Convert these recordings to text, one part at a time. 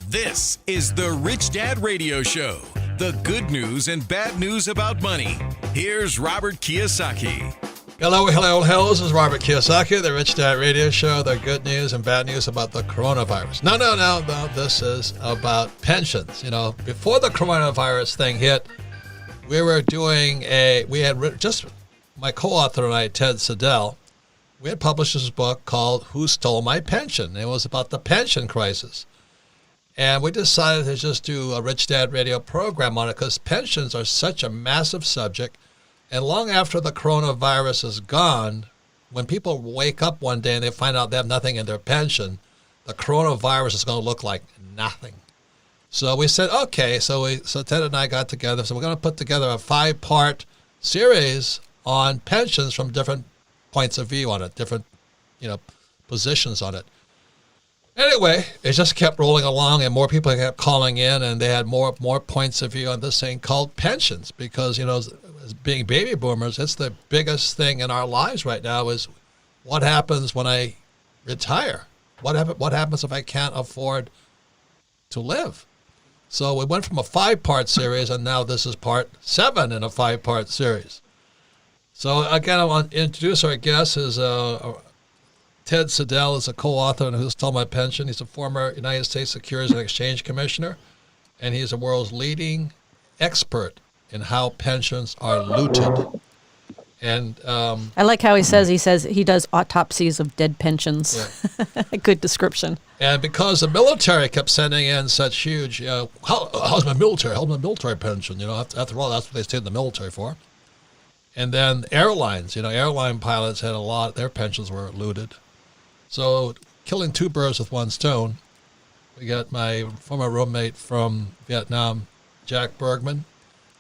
This is the Rich Dad Radio Show. The good news and bad news about money. Here's Robert Kiyosaki. Hello. This is Robert Kiyosaki, the Rich Dad Radio Show. The good news and bad news about the coronavirus. No. This is about pensions. You know, before the coronavirus thing hit, my co-author and I, Ted Siddell, we had published this book called Who Stole My Pension? It was about the pension crisis. And we decided to just do a Rich Dad Radio program on it because pensions are such a massive subject. And long after the coronavirus is gone, when people wake up one day and they find out they have nothing in their pension, the coronavirus is going to look like nothing. So we said, okay, so Ted and I got together. So we're going to put together a 5-part series on pensions from different points of view on it, different, positions on it. Anyway, it just kept rolling along, and more people kept calling in, and they had more points of view on this thing called pensions. Because as being baby boomers, it's the biggest thing in our lives right now is what happens when I retire? What happens if I can't afford to live? So we went from a 5-part series, and now this is part 7 in a 5-part series. So again, I want to introduce our guest. Ted Siddell is a co-author on Who Stole My Pension. He's a former United States Securities and Exchange Commissioner, and he's the world's leading expert in how pensions are looted. And I like how he says he does autopsies of dead pensions. Yeah. Good description. And because the military kept sending in such huge, how's my military pension? After all, that's what they stayed in the military for. And then airlines, airline pilots had their pensions were looted. So killing 2 birds with 1 stone, we got my former roommate from Vietnam, Jack Bergman,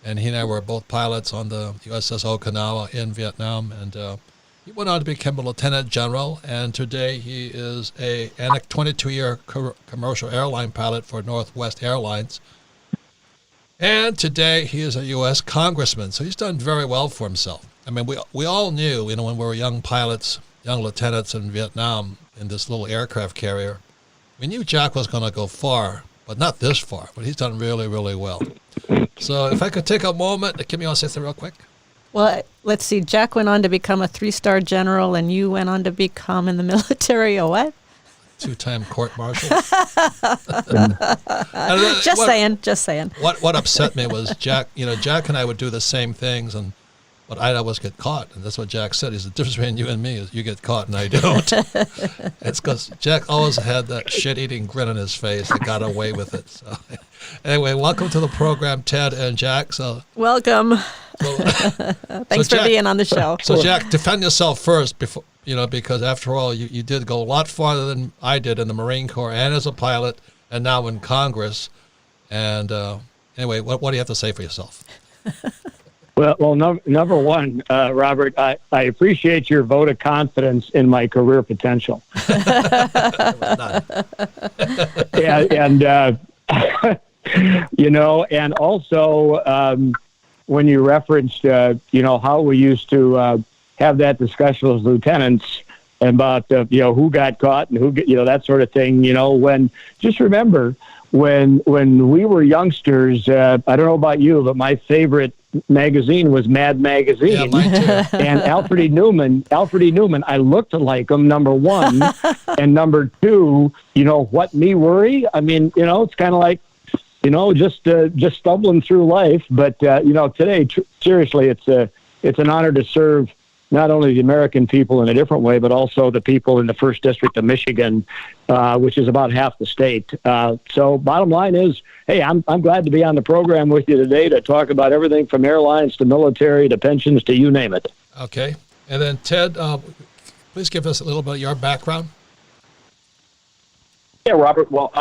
and he and I were both pilots on the USS Okinawa in Vietnam. And he went on to become a lieutenant general, and today he is a 22-year commercial airline pilot for Northwest Airlines. And today he is a U.S. congressman, so he's done very well for himself. I mean, we all knew, when we were young pilots, young lieutenants in Vietnam in this little aircraft carrier, we knew Jack was going to go far, but not this far. But he's done really, really well. So if I could take a moment, Kimmy, want to say something real quick? Well, let's see. Jack went on to become a 3-star general, and you went on to become in the military a what? 2-time court martial. Just saying. What upset me was Jack. Jack and I would do the same things, but I'd always get caught. And that's what Jack said. Is the difference between you and me is you get caught and I don't. It's because Jack always had that shit-eating grin on his face. He got away with it. So anyway, welcome to the program, Ted and Jack. So welcome. Thanks for being on the show. So Jack, defend yourself first before. Because after all, you did go a lot farther than I did in the Marine Corps and as a pilot and now in Congress. And anyway, what do you have to say for yourself? Well, number one, Robert, I appreciate your vote of confidence in my career potential. And also when you referenced, how we used to have that discussion as lieutenants about, who got caught and who, that sort of thing, just remember when we were youngsters, I don't know about you, but my favorite magazine was Mad Magazine. Yeah, mine too. And Alfred E. Newman, I looked like him, number one, and number two, what me worry? I mean, it's kind of like, just stumbling through life. But, today, seriously, it's an honor to serve not only the American people in a different way, but also the people in the 1st District of Michigan, which is about half the state. So bottom line is, hey, I'm glad to be on the program with you today to talk about everything from airlines to military to pensions to you name it. Okay. And then, Ted, please give us a little bit of your background. Yeah, Robert. Well,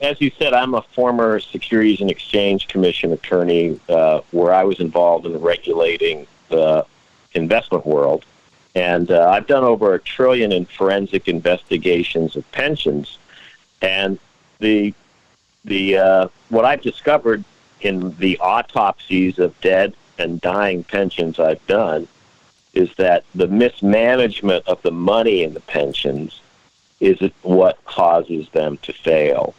as you said, I'm a former Securities and Exchange Commission attorney where I was involved in regulating the investment world, and I've done over $1 trillion in forensic investigations of pensions. And the what I've discovered in the autopsies of dead and dying pensions I've done is that the mismanagement of the money in the pensions is what causes them to fail.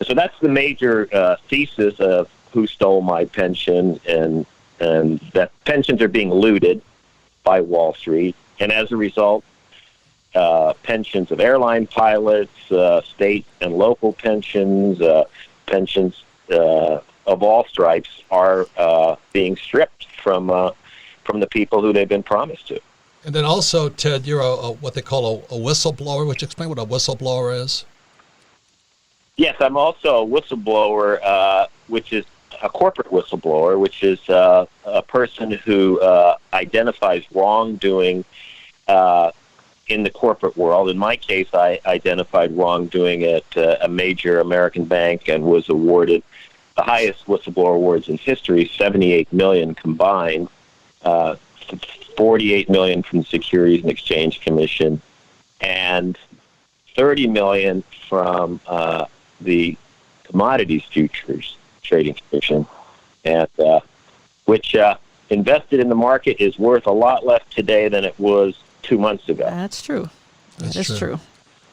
So that's the major thesis of Who Stole My Pension, and that pensions are being looted by Wall Street, and as a result, pensions of airline pilots, state and local pensions, pensions of all stripes are being stripped from the people who they've been promised to. And then also, Ted, you're what they call a whistleblower. Would you explain what a whistleblower is? Yes, I'm also a whistleblower, which is a corporate whistleblower, which is a person who identifies wrongdoing in the corporate world. In my case, I identified wrongdoing at a major American bank and was awarded the highest whistleblower awards in history, $78 million combined, $48 million from the Securities and Exchange Commission, and $30 million from the Commodities Futures Trading Commission, and which invested in the market is worth a lot less today than it was 2 months ago. That's true. That is true.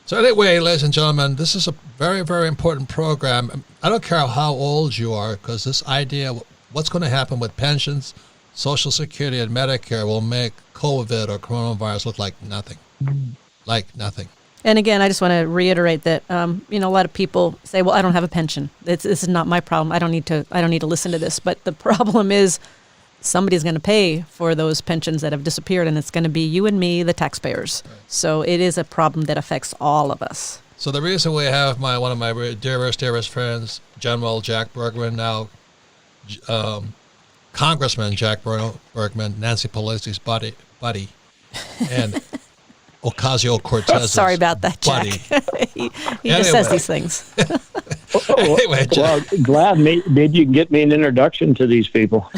So anyway, ladies and gentlemen, this is a very, very important program. I don't care how old you are, because this idea, what's going to happen with pensions, Social Security, and Medicare will make COVID or coronavirus look like nothing. Like nothing. And again, I just want to reiterate that a lot of people say, "Well, I don't have a pension. This is not my problem. I don't need to listen to this." But the problem is, somebody's going to pay for those pensions that have disappeared, and it's going to be you and me, the taxpayers. Right. So it is a problem that affects all of us. So the reason we have one of my dearest friends, General Jack Bergman, now Congressman Jack Bergman, Nancy Pelosi's buddy, and Ocasio-Cortez's Sorry about that, Jack. buddy. he just says these things. Anyway, Jack. Well, glad maybe you can get me an introduction to these people.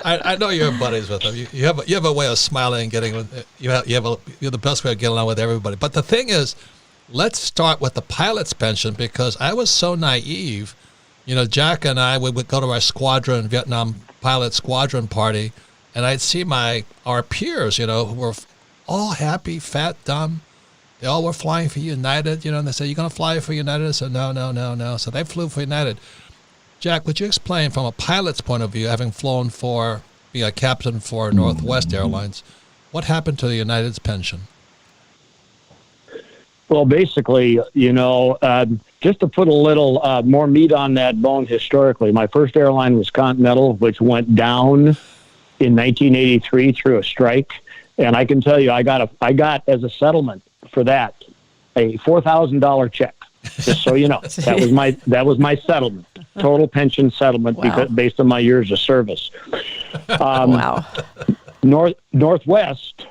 I know you're buddies with them. You have a way of smiling and getting. You're the best way of getting along with everybody. But the thing is, let's start with the pilot's pension, because I was so naive. Jack and I would go to our squadron, Vietnam pilot squadron party, and I'd see our peers, who were all happy, fat, dumb. They all were flying for United, and they said, "You're going to fly for United?" I said, no. So they flew for United. Jack, would you explain from a pilot's point of view, having flown being a captain for Northwest Airlines, what happened to the United's pension? Well, basically, just to put a little more meat on that bone historically, my first airline was Continental, which went down in 1983 through a strike. And I can tell you, I got as a settlement for that a $4,000 check. Just so you know, that was my settlement, total pension settlement, Wow. based on my years of service. Wow. Northwest,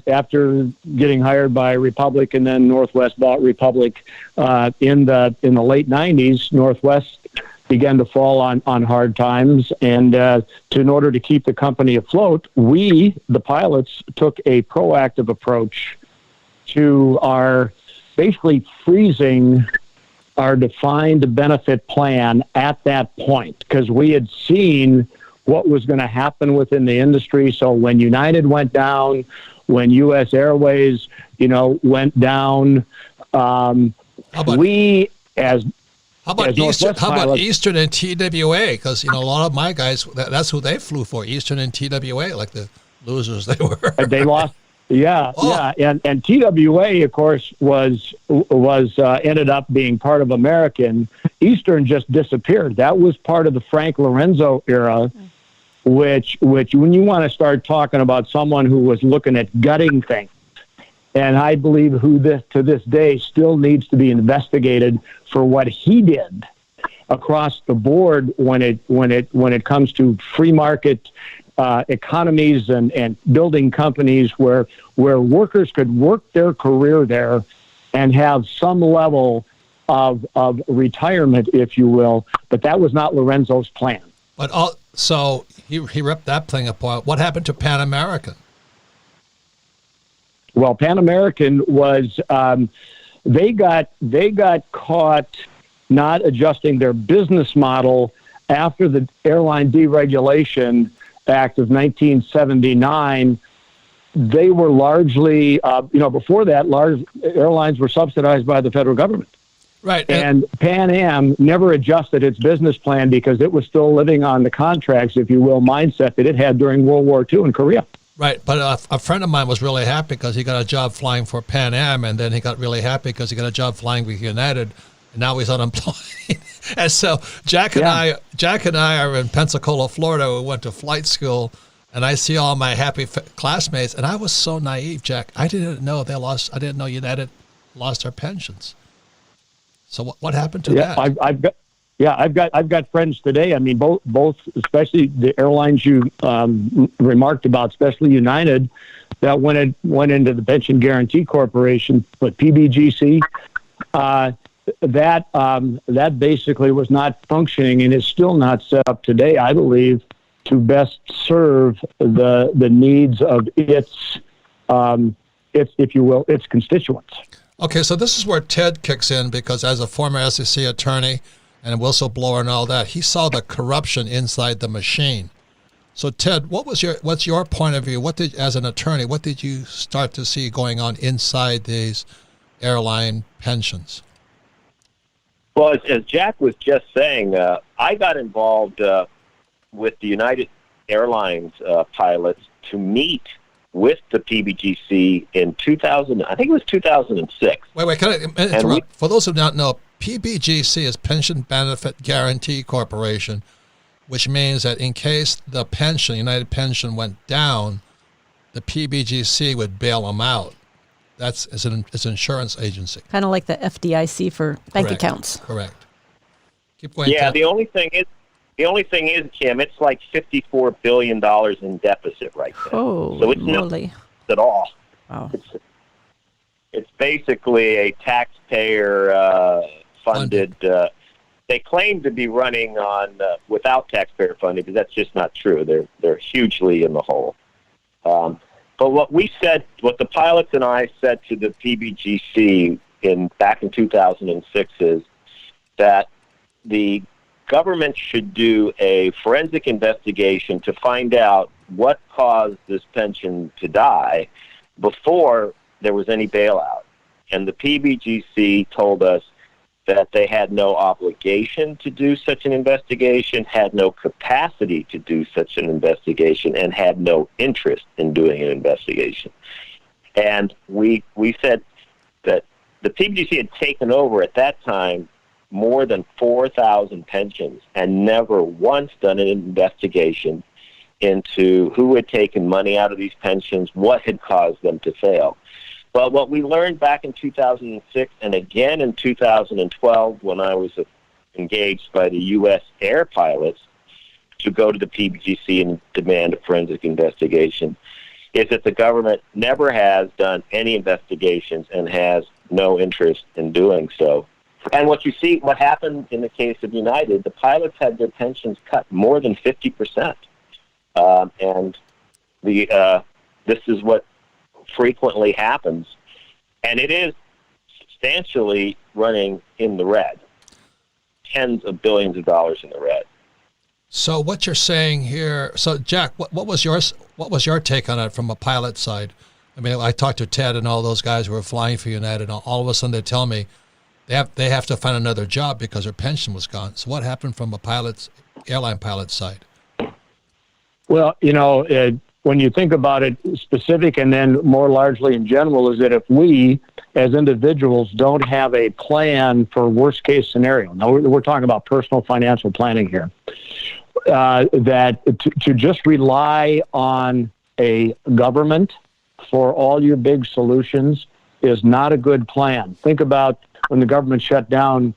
after getting hired by Republic, and then Northwest bought Republic in the late 90s. Northwest began to fall on hard times, and in order to keep the company afloat, we, the pilots, took a proactive approach to our basically freezing our defined benefit plan at that point, because we had seen what was going to happen within the industry. So when United went down, when U.S. Airways, went down, we as How about Eastern and TWA? Because a lot of my guys, that's who they flew for, Eastern and TWA, like the losers they were. They lost. Yeah, and TWA, of course, was ended up being part of American. Eastern just disappeared. That was part of the Frank Lorenzo era, which when you want to start talking about someone who was looking at gutting things, and I believe to this day still needs to be investigated for what he did across the board when it comes to free market economies and building companies where workers could work their career there and have some level of retirement, if you will. But that was not Lorenzo's plan. But so he ripped that thing apart. What happened to Pan American? Well, Pan American was they got caught not adjusting their business model after the Airline Deregulation Act of 1979. They were largely, before that, large airlines were subsidized by the federal government. Right. And Pan Am never adjusted its business plan because it was still living on the contracts, if you will, mindset that it had during World War II in Korea. Right, but a friend of mine was really happy because he got a job flying for Pan Am, and then he got really happy because he got a job flying with United, and now he's unemployed. And so Jack and I are in Pensacola, Florida. We went to flight school, and I see all my happy classmates, and I was so naive, Jack. I didn't know I didn't know United lost their pensions. So what happened to that? I've got friends today. I mean, both, especially the airlines you remarked about, especially United, that went into the Pension Guarantee Corporation, but PBGC, that basically was not functioning and is still not set up today, I believe, to best serve the needs of its if you will, its constituents. Okay, so this is where Ted kicks in, because as a former SEC attorney and a whistleblower and all that, he saw the corruption inside the machine. So Ted, what's your point of view? As an attorney, what did you start to see going on inside these airline pensions? Well, as Jack was just saying, I got involved with the United Airlines pilots to meet with the PBGC in 2000. I think it was 2006. Wait, can I interrupt? For those who don't know, PBGC is Pension Benefit Guarantee Corporation, which means that in case the pension, United Pension, went down, the PBGC would bail them out. It's an insurance agency. Kind of like the FDIC for bank accounts. Correct. Keep going. Yeah, Ted. the only thing is, Kim, it's like $54 billion in deficit right now. Oh, so it's moly. not at all. Wow. It's basically a taxpayer funded. They claim to be running on without taxpayer funding, but that's just not true. They're hugely in the hole. But what the pilots and I said to the PBGC back in 2006 is that the government should do a forensic investigation to find out what caused this pension to die before there was any bailout. And the PBGC told us that they had no obligation to do such an investigation, had no capacity to do such an investigation, and had no interest in doing an investigation. And we said that the PBGC had taken over at that time more than 4,000 pensions and never once done an investigation into who had taken money out of these pensions, what had caused them to fail. Well, what we learned back in 2006 and again in 2012 when I was engaged by the U.S. air pilots to go to the PBGC and demand a forensic investigation is that the government never has done any investigations and has no interest in doing so. And what happened in the case of United, the pilots had their pensions cut more than 50%. And this is what frequently happens. And it is substantially running in the red, tens of billions of dollars in the red. So what you're saying here, so Jack, what was your take on it from a pilot side? I mean, I talked to Ted and all those guys who were flying for United, and all of a sudden they tell me they have to find another job because their pension was gone. So what happened from a airline pilot side? Well, when you think about it specific and then more largely in general, is that if we as individuals don't have a plan for worst case scenario, now we're talking about personal financial planning here, that to just rely on a government for all your big solutions is not a good plan. Think about when the government shut down,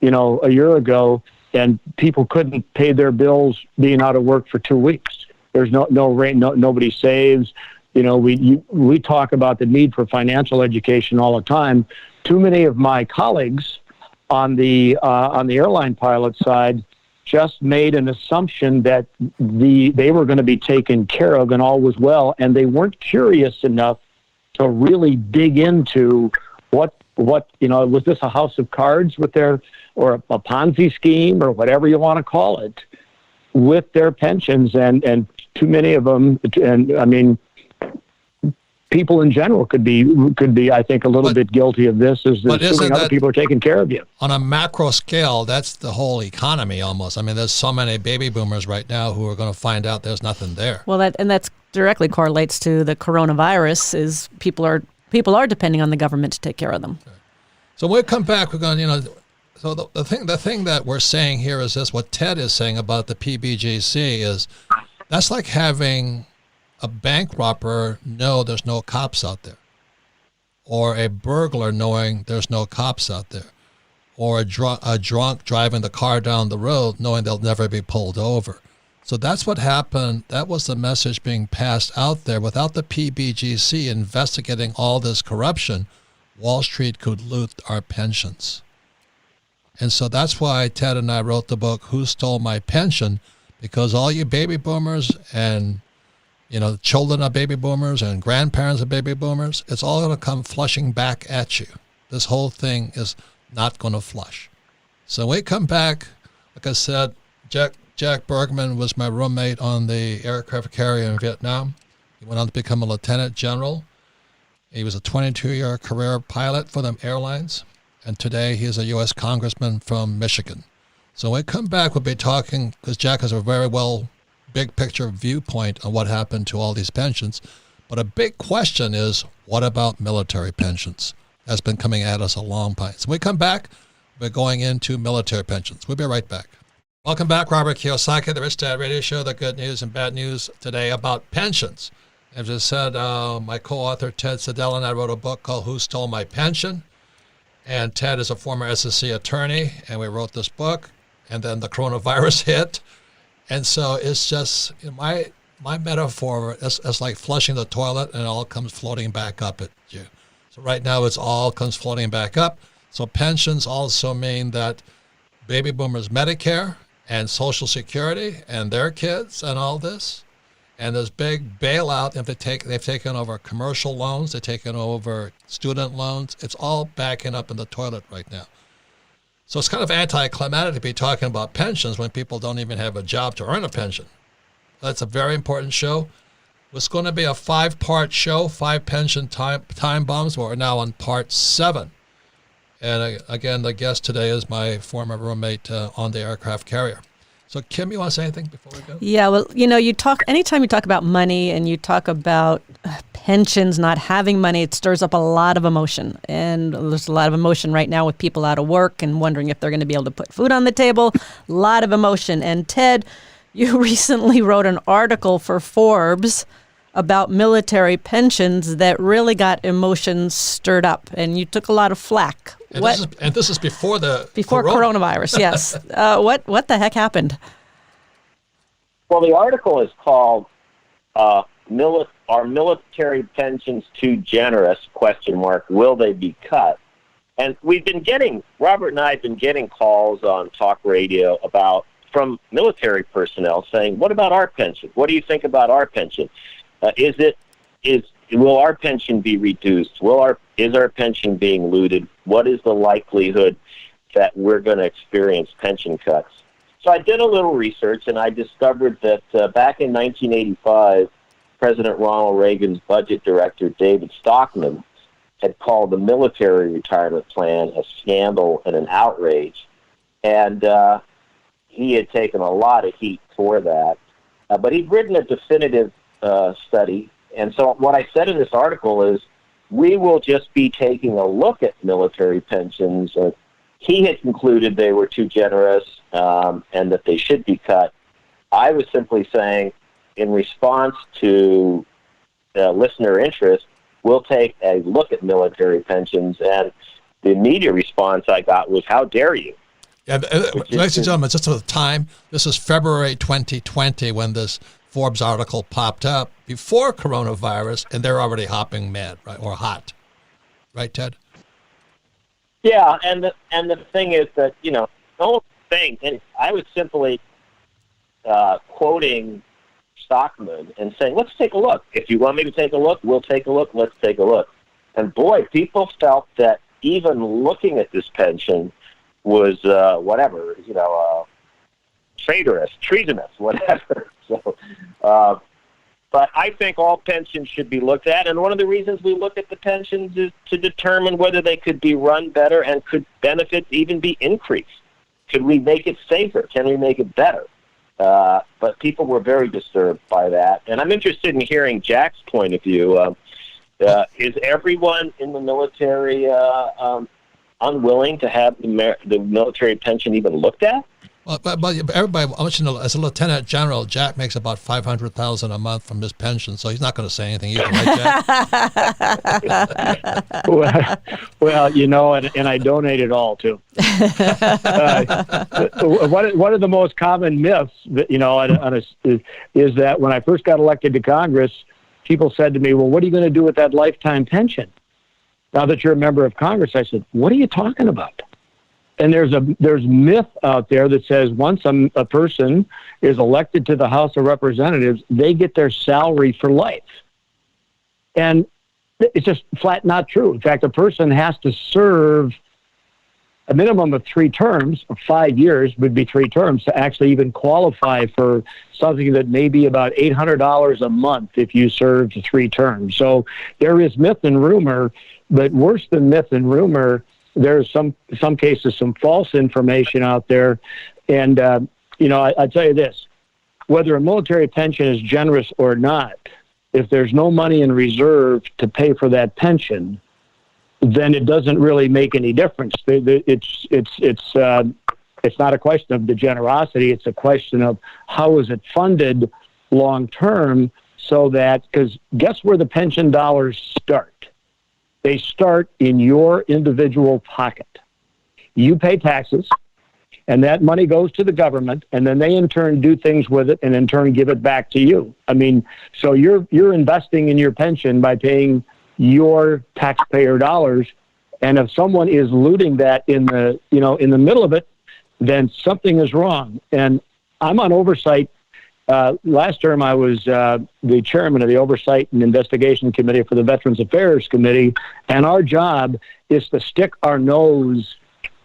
a year ago, and people couldn't pay their bills being out of work for 2 weeks. There's no rate, nobody saves. We talk about the need for financial education all the time. Too many of my colleagues on the airline pilot side just made an assumption that they were going to be taken care of and all was well, and they weren't curious enough to really dig into what was this a house of cards or a Ponzi scheme or whatever you want to call it with their pensions, and too many of them, and I mean, people in general could be, I think, a little bit guilty of this, is assuming other people are taking care of you. On a macro scale, that's the whole economy almost. I mean, there's so many baby boomers right now who are going to find out there's nothing there. Well, that's directly correlates to the coronavirus. Is people are depending on the government to take care of them. So when we come back, we're going to, so the thing that we're saying here is this, what Ted is saying about the PBGC is that's like having a bank robber know there's no cops out there, or a burglar knowing there's no cops out there, or a drunk driving the car down the road knowing they'll never be pulled over. So that's what happened. That was the message being passed out there. Without the PBGC investigating all this corruption, Wall Street could loot our pensions. And so that's why Ted and I wrote the book, Who Stole My Pension? Because all you baby boomers and children of baby boomers and grandparents of baby boomers, it's all going to come flushing back at you. This whole thing is not going to flush. So when we come back, like I said, Jack Bergman was my roommate on the aircraft carrier in Vietnam. He went on to become a lieutenant general. He was a 22-year career pilot for them airlines, and today he is a U.S. congressman from Michigan. So when we come back, we'll be talking, because Jack has a very big picture viewpoint on what happened to all these pensions. But a big question is, what about military pensions? That's been coming at us a long time. So when we come back, we're going into military pensions. We'll be right back. Welcome back, Robert Kiyosaki, the Rich Dad Radio Show, the good news and bad news today about pensions. As I said, my co-author Ted Siddell and I wrote a book called Who Stole My Pension? And Ted is a former SEC attorney, and we wrote this book, and then the coronavirus hit. And so it's just, my metaphor is like flushing the toilet and it all comes floating back up at you. So right now it's all comes floating back up. So pensions also mean that baby boomers Medicare and Social Security and their kids and all this. And there's big bailout if they've taken over commercial loans, they've taken over student loans. It's all backing up in the toilet right now. So it's kind of anticlimactic to be talking about pensions when people don't even have a job to earn a pension. That's a very important show. It's going to be a 5-part show, 5 pension time bombs. We're now on part 7. And again, the guest today is my former roommate on the aircraft carrier. So Kim, you want to say anything before we go? Yeah, well, anytime you talk about money and you talk about pensions, not having money, it stirs up a lot of emotion. And there's a lot of emotion right now with people out of work and wondering if they're going to be able to put food on the table. A lot of emotion. And Ted, you recently wrote an article for Forbes about military pensions that really got emotions stirred up, and you took a lot of flack. And this is before coronavirus. Yes. What the heck happened? Well, the article is called "Are Military Pensions Too Generous? ? Will they be cut?" And Robert and I have been getting calls on talk radio from military personnel saying, "What about our pension? What do you think about our pension? Will our pension be reduced? Is our pension being looted? What is the likelihood that we're going to experience pension cuts?" So I did a little research, and I discovered that back in 1985, President Ronald Reagan's budget director, David Stockman, had called the military retirement plan a scandal and an outrage. And he had taken a lot of heat for that. But he'd written a definitive study. And so what I said in this article is, we will just be taking a look at military pensions. He had concluded they were too generous and that they should be cut. I was simply saying, in response to listener interest, we'll take a look at military pensions. And the immediate response I got was, "How dare you?" Yeah, ladies and gentlemen, just for the time, this is February 2020 when this Forbes article popped up before coronavirus, and they're already hopping mad, right, or hot, right, Ted? Yeah, and the thing is that the whole thing, and I was simply quoting Stockman and saying, "Let's take a look. If you want me to take a look, we'll take a look. Let's take a look." And boy, people felt that even looking at this pension was traitorous, treasonous, whatever. So But I think all pensions should be looked at, and one of the reasons we look at the pensions is to determine whether they could be run better and could benefits even be increased. Could we make it safer? Can we make it better? But people were very disturbed by that, and I'm interested in hearing Jack's point of view. Is everyone in the military unwilling to have the military pension even looked at? Well, but everybody, as a lieutenant general, Jack makes about $500,000 a month from his pension, so he's not going to say anything either, right, Jack? well, and I donate it all too. One of the most common myths that is that when I first got elected to Congress, people said to me, "Well, what are you going to do with that lifetime pension? Now that you're a member of Congress," I said, "What are you talking about?" And there's myth out there that says once a person is elected to the House of Representatives, they get their salary for life. And it's just flat not true. In fact, a person has to serve a minimum of 3 terms, 5 years would be 3 terms, to actually even qualify for something that may be about $800 a month if you served 3 terms. So there is myth and rumor, but worse than myth and rumor, there's some cases some false information out there. And, I tell you this, whether a military pension is generous or not, if there's no money in reserve to pay for that pension, then it doesn't really make any difference. It's not a question of the generosity. It's a question of how is it funded long term, so that, because guess where the pension dollars start? They start in your individual pocket. You pay taxes, and that money goes to the government, and then they in turn do things with it, and in turn give it back to you. I mean, so you're investing in your pension by paying your taxpayer dollars, and if someone is looting that in the middle of it, then something is wrong. And I'm on oversight. Last term, I was the chairman of the Oversight and Investigation Committee for the Veterans Affairs Committee, and our job is to stick our nose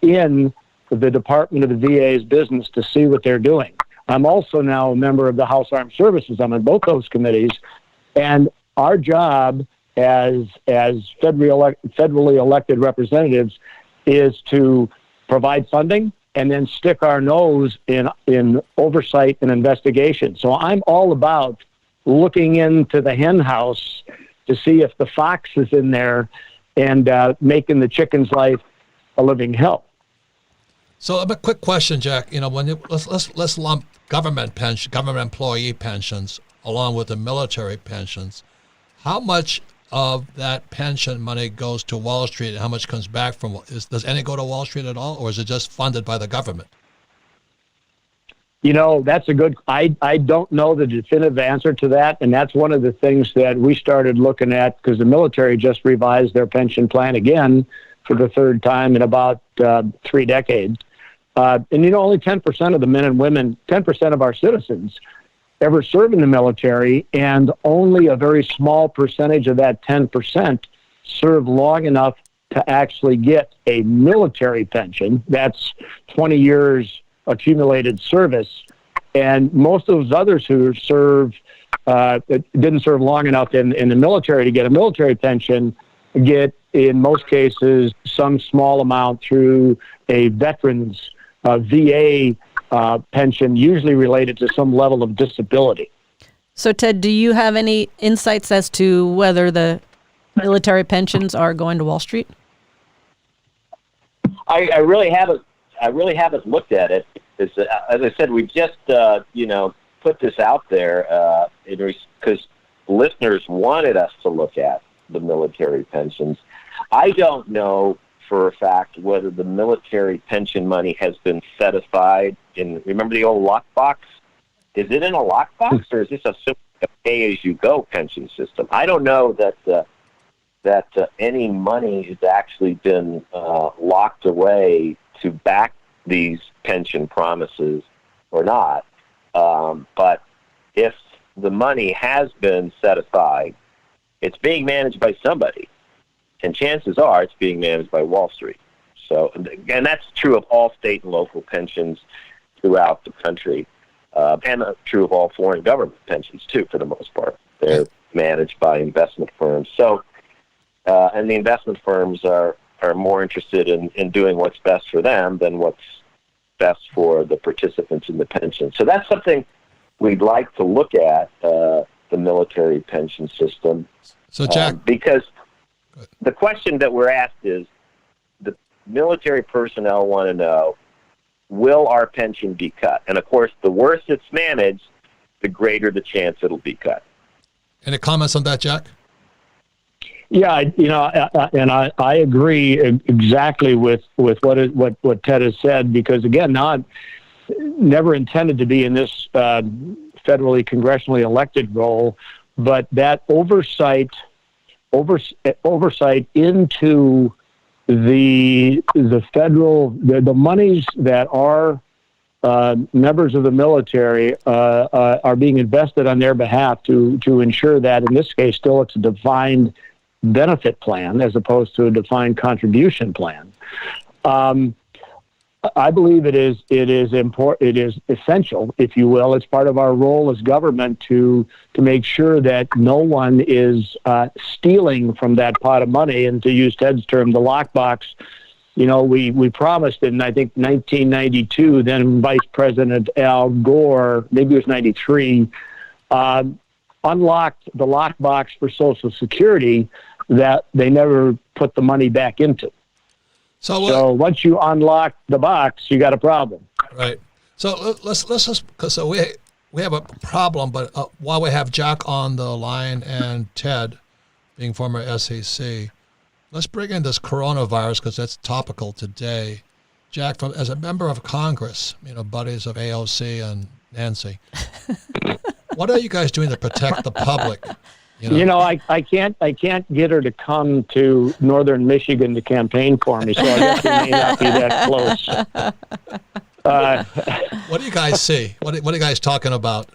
in the Department of the VA's business to see what they're doing. I'm also now a member of the House Armed Services. I'm in both those committees, and our job as federally elected representatives is to provide funding and then stick our nose in oversight and investigation. So I'm all about looking into the hen house to see if the fox is in there and making the chicken's life a living hell. So a quick question, Jack. Let's lump government employee pensions along with the military pensions. How much of that pension money goes to Wall Street, and how much comes back from? Does any go to Wall Street at all, or is it just funded by the government? That's a good. I don't know the definitive answer to that, and that's one of the things that we started looking at, because the military just revised their pension plan again for the 3rd time in about 3 decades. And only 10% of the men and women, 10% of our citizens ever serve in the military, and only a very small percentage of that 10% serve long enough to actually get a military pension. That's 20 years accumulated service. And most of those others who didn't serve long enough in the military to get a military pension get, in most cases, some small amount through a veterans VA pension, usually related to some level of disability. So, Ted, do you have any insights as to whether the military pensions are going to Wall Street? I really haven't. I really haven't looked at it. As I said, we just put this out there because listeners wanted us to look at the military pensions. I don't know for a fact whether the military pension money has been set aside in, remember the old lockbox? Is it in a lockbox, or is this a pay-as-you-go pension system? I don't know that any money has actually been locked away to back these pension promises or not. But if the money has been set aside, it's being managed by somebody. And chances are it's being managed by Wall Street. So, and that's true of all state and local pensions throughout the country, and true of all foreign government pensions, too, for the most part. They're managed by investment firms. So, and the investment firms are more interested in doing what's best for them than what's best for the participants in the pension. So that's something we'd like to look at, the military pension system. So, Jack, because the question that we're asked is, the military personnel want to know, will our pension be cut? And of course, the worse it's managed, the greater the chance it'll be cut. any comments on that, Jack? Yeah, I agree exactly with what Ted has said, because again, not never intended to be in this federally congressionally elected role, but that oversight into the federal the monies that are members of the military are being invested on their behalf to ensure that, in this case, still it's a defined benefit plan as opposed to a defined contribution plan. I believe it is important. It is essential, if you will. It's part of our role as government to make sure that no one is stealing from that pot of money. And to use Ted's term, the lockbox. You know, we promised in, I think, 1992, then Vice President Al Gore, maybe it was 93, unlocked the lockbox for Social Security that they never put the money back into. So once you unlock the box, you got a problem. Right. So let's just, because we have a problem, but while we have Jack on the line and Ted, being former SEC, let's bring in this coronavirus because that's topical today. Jack, as a member of Congress, buddies of AOC and Nancy, what are you guys doing to protect the public? I can't get her to come to northern Michigan to campaign for me, so I guess we may not be that close. What do you guys see? What are you guys talking about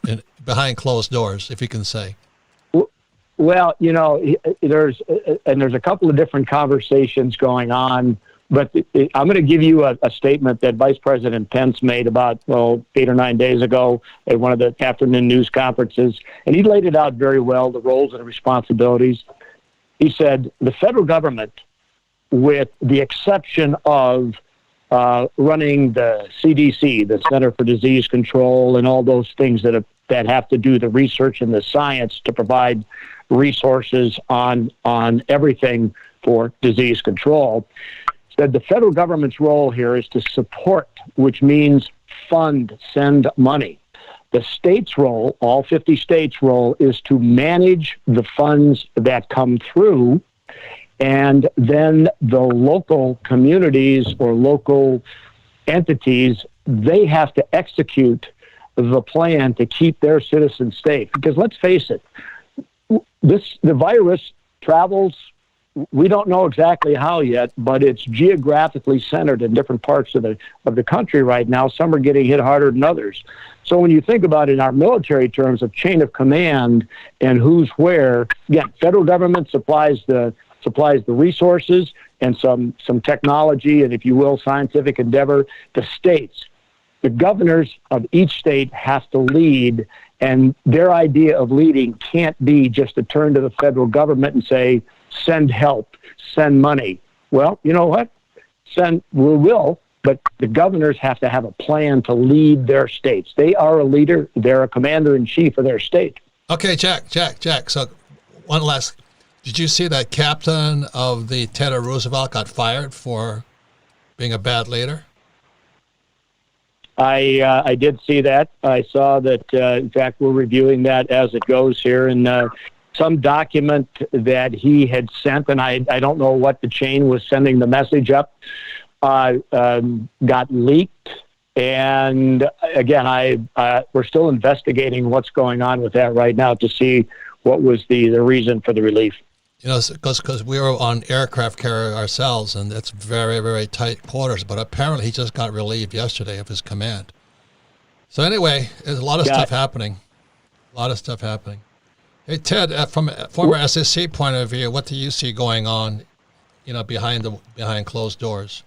behind closed doors, if you can say? Well, there's a couple of different conversations going on, but I'm going to give you a statement that Vice President Pence made about 8 or 9 days ago at one of the afternoon news conferences, and he laid it out very well, the roles and responsibilities. He said the federal government, with the exception of running the CDC, the Center for Disease Control, and all those things that have to do the research and the science to provide resources on everything for disease control, said the federal government's role here is to support, which means fund, send money. The state's role, all 50 states' role, is to manage the funds that come through, and then the local communities or local entities, they have to execute the plan to keep their citizens safe. Because let's face it, the virus travels. We don't know exactly how yet, but it's geographically centered in different parts of the country right now. Some are getting hit harder than others. So when you think about it in our military terms of chain of command and who's where, again, federal government supplies the resources and some technology and, if you will, scientific endeavor. The states, the governors of each state have to lead, and their idea of leading can't be just to turn to the federal government and say, send help, send money. Well, you know what? We will, but the governors have to have a plan to lead their states. They are a leader. They're a commander-in-chief of their state. Okay, Jack. So one last. Did you see that captain of the Teddy Roosevelt got fired for being a bad leader? I did see that. I saw that, in fact, we're reviewing that as it goes here. And some document that he had sent, and I don't know what the chain was sending the message up, got leaked. And again, we're still investigating what's going on with that right now to see what was the reason for the relief. Because we were on aircraft carrier ourselves, and it's very, very tight quarters. But apparently he just got relieved yesterday of his command. So anyway, there's a lot of stuff happening. Hey, Ted, from a former SEC point of view, what do you see going on, behind closed doors?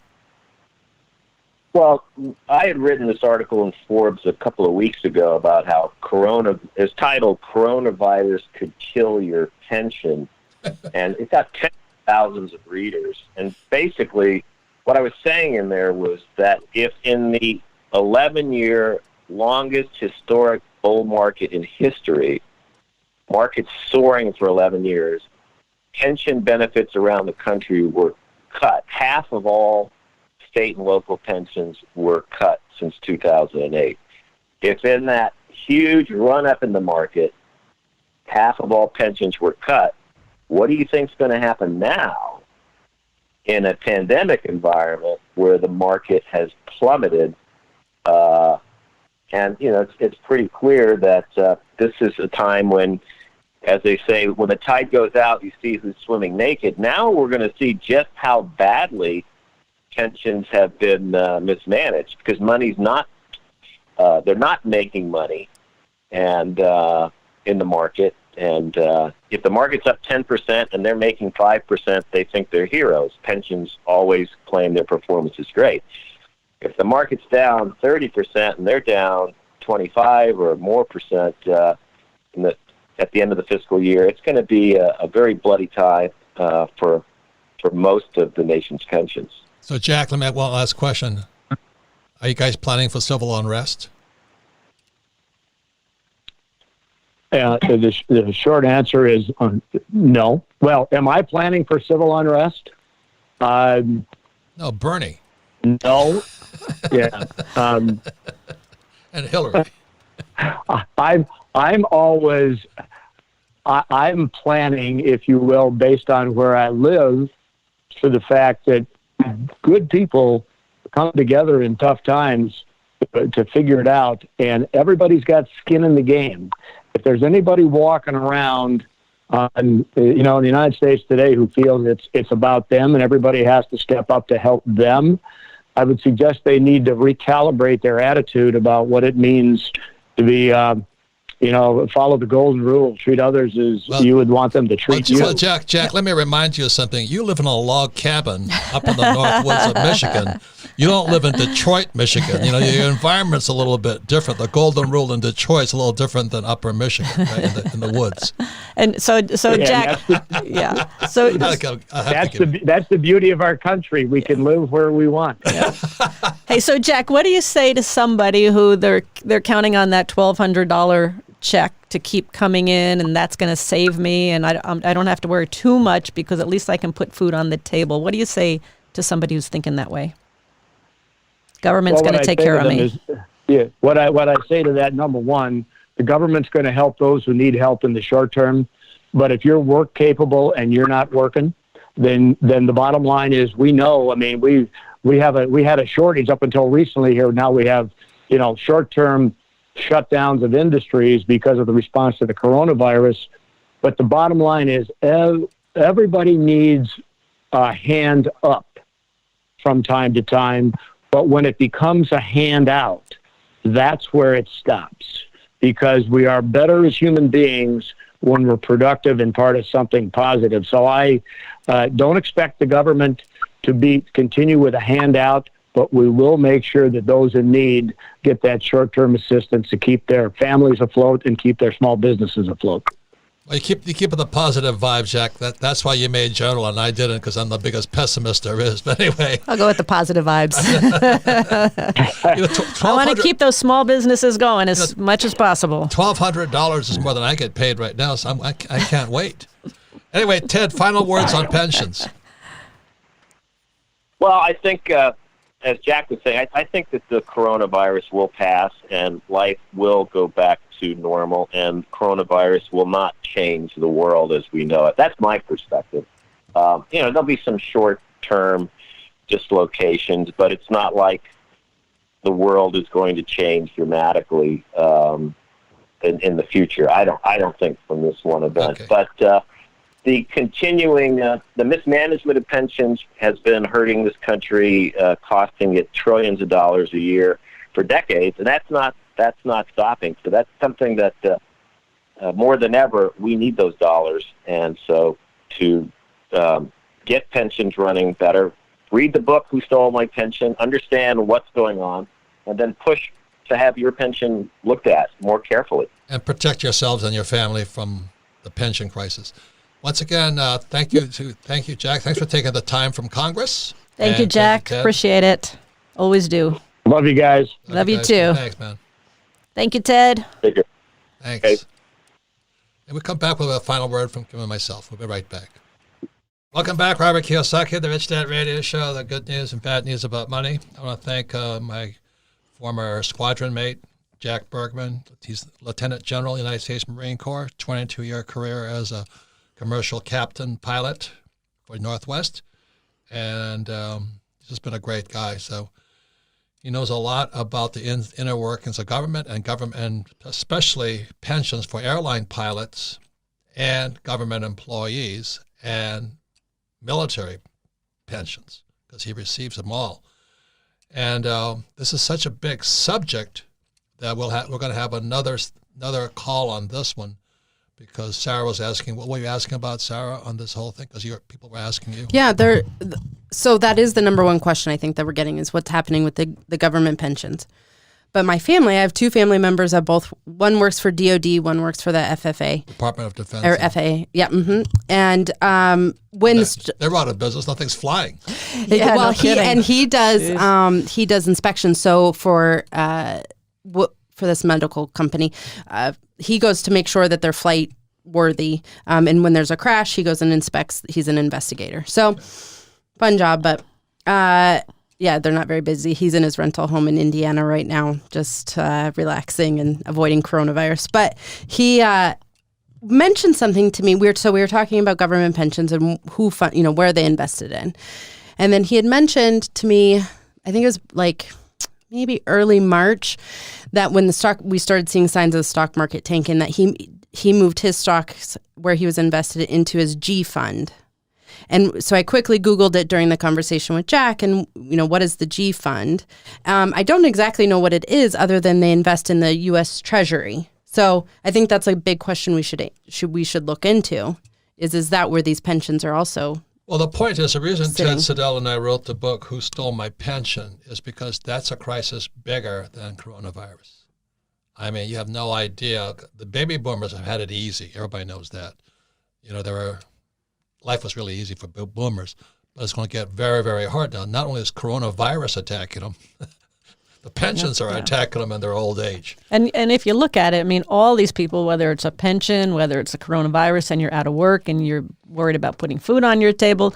Well, I had written this article in Forbes a couple of weeks ago about how it's titled "Coronavirus Could Kill Your Pension," and it got tens of thousands of readers. And basically, what I was saying in there was that if in the 11-year longest historic bull market in history, markets soaring for 11 years, pension benefits around the country were cut. Half of all state and local pensions were cut since 2008. If in that huge run-up in the market, half of all pensions were cut, what do you think is going to happen now in a pandemic environment where the market has plummeted? And, it's pretty clear that this is a time when, as they say, when the tide goes out, you see who's swimming naked. Now we're going to see just how badly pensions have been mismanaged, because money's not, they're not making money and in the market. And if the market's up 10% and they're making 5%, they think they're heroes. Pensions always claim their performance is great. If the market's down 30% and they're down 25 or more percent at the end of the fiscal year, it's going to be a very bloody time for most of the nation's pensions. So, Jack, let me ask one last question. Are you guys planning for civil unrest? The short answer is no. Well, am I planning for civil unrest? No, Bernie. No. Yeah. And Hillary. I'm planning, if you will, based on where I live, for the fact that good people come together in tough times to figure it out, and everybody's got skin in the game. If there's anybody walking around in the United States today who feels it's about them and everybody has to step up to help them, I would suggest they need to recalibrate their attitude about what it means to be, follow the golden rule, treat others as you would want them to treat you. Well, Jack, let me remind you of something. You live in a log cabin up in the north woods of Michigan. You don't live in Detroit, Michigan. Your environment's a little bit different. The golden rule in Detroit's a little different than upper Michigan, right, in the woods. And so Jack, So that's the beauty of our country. We can live where we want. Yeah. Hey, so Jack, what do you say to somebody who they're counting on that $1,200 check to keep coming in, and that's going to save me, and I don't have to worry too much because at least I can put food on the table? What do you say to somebody who's thinking that way? Government's going to take care of me. What I say to that, number one, the government's going to help those who need help in the short term. But if you're work capable and you're not working, then the bottom line is we know. I mean, we had a shortage up until recently here. Now we have short term shutdowns of industries because of the response to the coronavirus. But the bottom line is everybody needs a hand up from time to time. But when it becomes a handout, that's where it stops, because we are better as human beings when we're productive and part of something positive. So I don't expect the government to continue with a handout, but we will make sure that those in need get that short-term assistance to keep their families afloat and keep their small businesses afloat. Well, you keep the positive vibes, Jack. That's why you made journal, and I didn't, because I'm the biggest pessimist there is. But anyway, I'll go with the positive vibes. I want to keep those small businesses going as much as possible. $1,200 is more than I get paid right now, so I can't wait. Anyway, Ted, final words on pensions. Well, I think, as Jack was saying, I think that the coronavirus will pass and life will go back to normal, and coronavirus will not change the world as we know it. That's my perspective. There'll be some short-term dislocations, but it's not like the world is going to change dramatically in the future. I don't think from this one event. Okay. But the continuing the mismanagement of pensions has been hurting this country, costing it trillions of dollars a year for decades, and that's not stopping. So that's something that more than ever we need those dollars, and so to get pensions running better read the book, Who Stole My Pension, understand what's going on, and then push to have your pension looked at more carefully. And protect yourselves and your family from the pension crisis. Once again, thank you, Jack. Thanks for taking the time from Congress. Thank you, Jack. Appreciate it. Always do. Love you guys. Love you too. Thanks, man. Thank you, Ted. Take care. Thanks. Okay. And we come back with a final word from Kim and myself. We'll be right back. Welcome back, Robert Kiyosaki, the Rich Dad Radio Show, the good news and bad news about money. I want to thank my former squadron mate, Jack Bergman. He's Lieutenant General, United States Marine Corps, 22-year career as a commercial captain pilot for Northwest. And he's just been a great guy. So he knows a lot about the inner workings of government and especially pensions for airline pilots and government employees and military pensions, because he receives them all. And this is such a big subject that we're going to have another call on this one, because Sarah was asking, what were you asking about, Sarah, on this whole thing? Because people were asking you. Yeah, so that is the number one question I think that we're getting, is what's happening with the government pensions. But my family, I have two family members that one works for DOD, one works for the FFA. Department of Defense. Or FAA, yeah. Mm-hmm. And when they're out of business, nothing's flying. Yeah, well, no he does inspections. So for this medical company, he goes to make sure that they're flight worthy. And when there's a crash, he goes and inspects. He's an investigator. So fun job, but yeah, they're not very busy. He's in his rental home in Indiana right now, just relaxing and avoiding coronavirus. But he mentioned something to me weird. So we were talking about government pensions and who fund, where they invested in. And then he had mentioned to me, I think it was like maybe early March, that when we started seeing signs of the stock market tanking, that he moved his stocks where he was invested into his G fund. And so I quickly Googled it during the conversation with Jack, and what is the G fund? I don't exactly know what it is, other than they invest in the U.S. Treasury. So I think that's a big question we should look into. Is that where these pensions are also? Well, the point is, the reason sitting? Ted Siddell and I wrote the book, Who Stole My Pension, is because that's a crisis bigger than coronavirus. I mean, you have no idea. The baby boomers have had it easy. Everybody knows that. Life was really easy for boomers, but it's going to get very, very hard now. Not only is coronavirus attacking them, the pensions are attacking them in their old age. And if you look at it, I mean, all these people, whether it's a pension, whether it's a coronavirus, and you're out of work and you're worried about putting food on your table,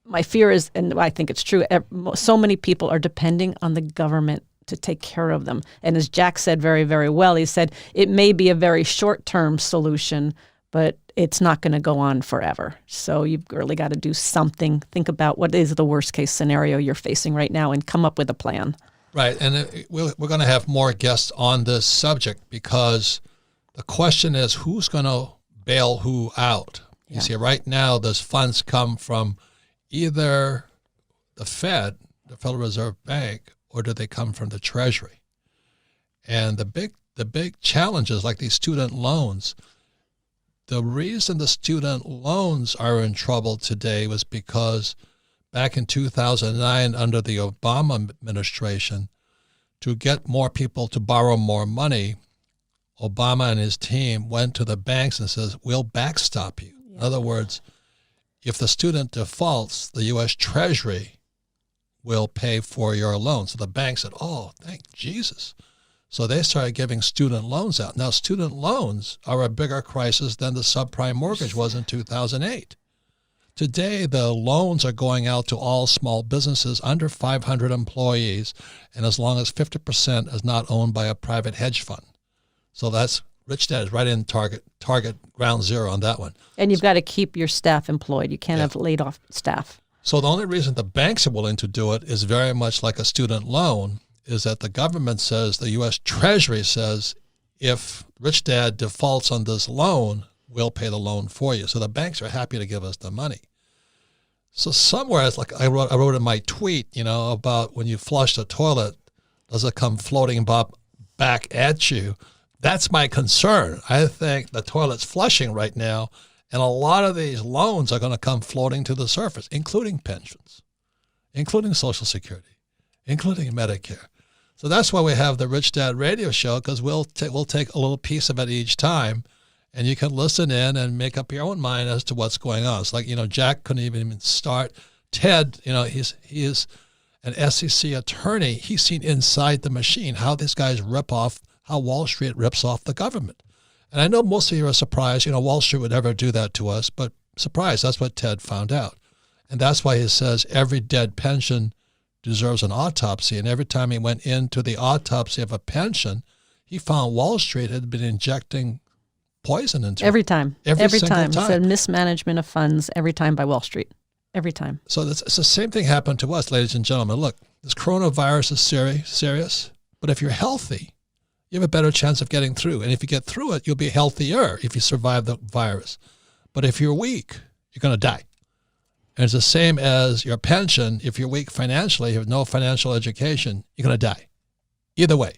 my fear is, and I think it's true, so many people are depending on the government to take care of them. And as Jack said very, very well, he said it may be a very short-term solution, but it's not going to go on forever. So you've really got to do something. Think about what is the worst-case scenario you're facing right now and come up with a plan. Right, and we're going to have more guests on this subject, because the question is, who's going to bail who out? You see, right now, those funds come from either the Fed, the Federal Reserve Bank, or do they come from the Treasury? And the big challenges, like these student loans, the reason the student loans are in trouble today was because back in 2009, under the Obama administration, to get more people to borrow more money, Obama and his team went to the banks and says, we'll backstop you. In other words, if the student defaults, the U.S. Treasury will pay for your loan. So the bank said, oh, thank Jesus. So they started giving student loans out. Now, student loans are a bigger crisis than the subprime mortgage was in 2008. Today, the loans are going out to all small businesses under 500 employees, and as long as 50% is not owned by a private hedge fund. So that's Rich Dad is right in target ground zero on that one. And you've got to keep your staff employed. You can't have laid off staff. So the only reason the banks are willing to do it is very much like a student loan, is that the government says, the U.S. Treasury says, if Rich Dad defaults on this loan, we'll pay the loan for you. So the banks are happy to give us the money. So somewhere, it's like I wrote in my tweet, about when you flush the toilet, does it come floating back at you? That's my concern. I think the toilet's flushing right now, and a lot of these loans are going to come floating to the surface, including pensions. including Social Security, including Medicare. So that's why we have the Rich Dad Radio Show, because we'll take a little piece of it each time, and you can listen in and make up your own mind as to what's going on. It's like, Jack couldn't even start. Ted, he is an SEC attorney. He's seen inside the machine how these guys rip off, how Wall Street rips off the government. And I know most of you are surprised, Wall Street would never do that to us, but surprise, that's what Ted found out. And that's why he says every dead pension deserves an autopsy. And every time he went into the autopsy of a pension, he found Wall Street had been injecting poison into every it. time. Every single time. It's a mismanagement of funds every time by Wall Street. Every time. So it's the same thing happened to us, ladies and gentlemen. Look, this coronavirus is serious, but if you're healthy, you have a better chance of getting through. And if you get through it, you'll be healthier if you survive the virus. But if you're weak, you're going to die. And it's the same as your pension. If you're weak financially, you have no financial education, you're going to die. Either way.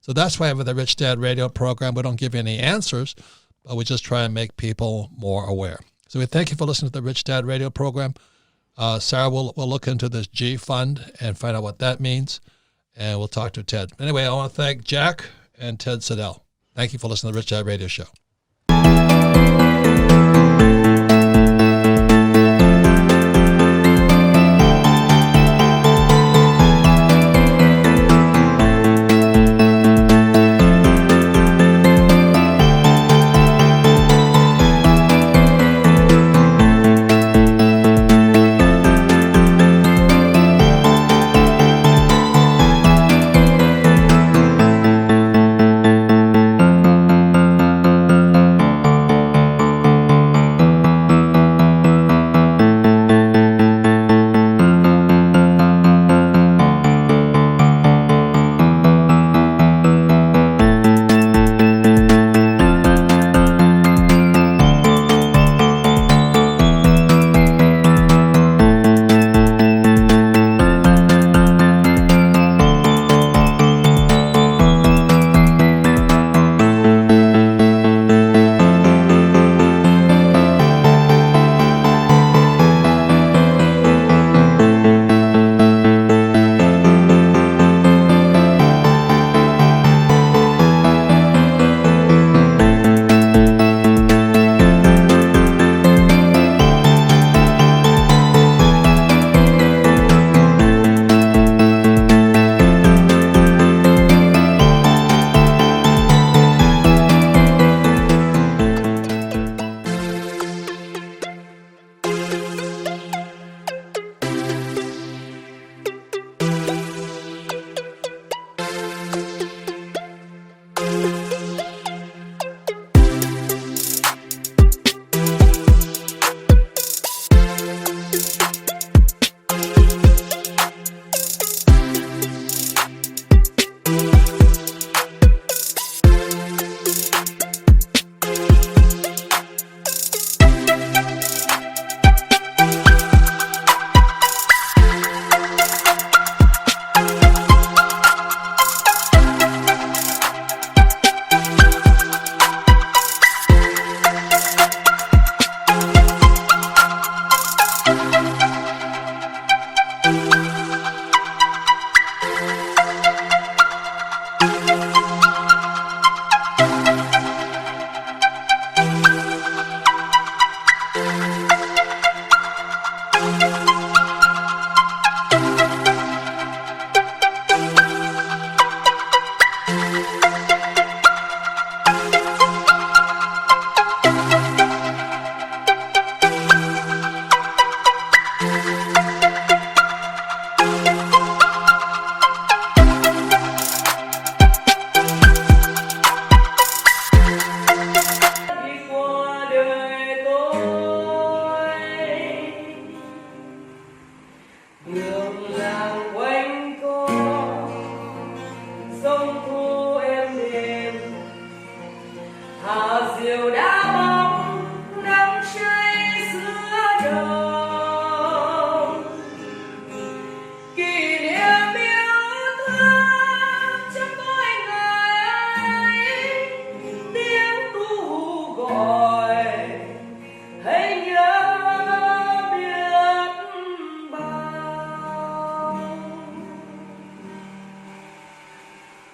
So that's why with the Rich Dad Radio program, we don't give you any answers, but we just try and make people more aware. So we thank you for listening to the Rich Dad Radio program. Sarah will look into this G Fund and find out what that means, and we'll talk to Ted. Anyway, I want to thank Jack and Ted Siddell. Thank you for listening to the Rich Dad Radio Show.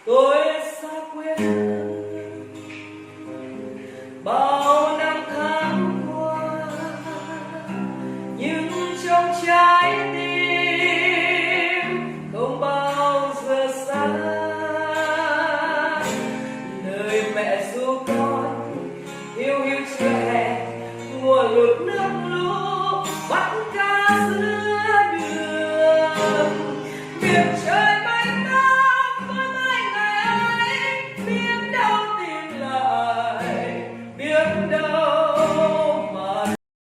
tôi xa quê bao năm tháng qua, nhưng trong trái tim không bao giờ xa. Lời mẹ ru con hiu hiu chưa hè, mùa lụt nước lũ bắt cá giữa đường. Biết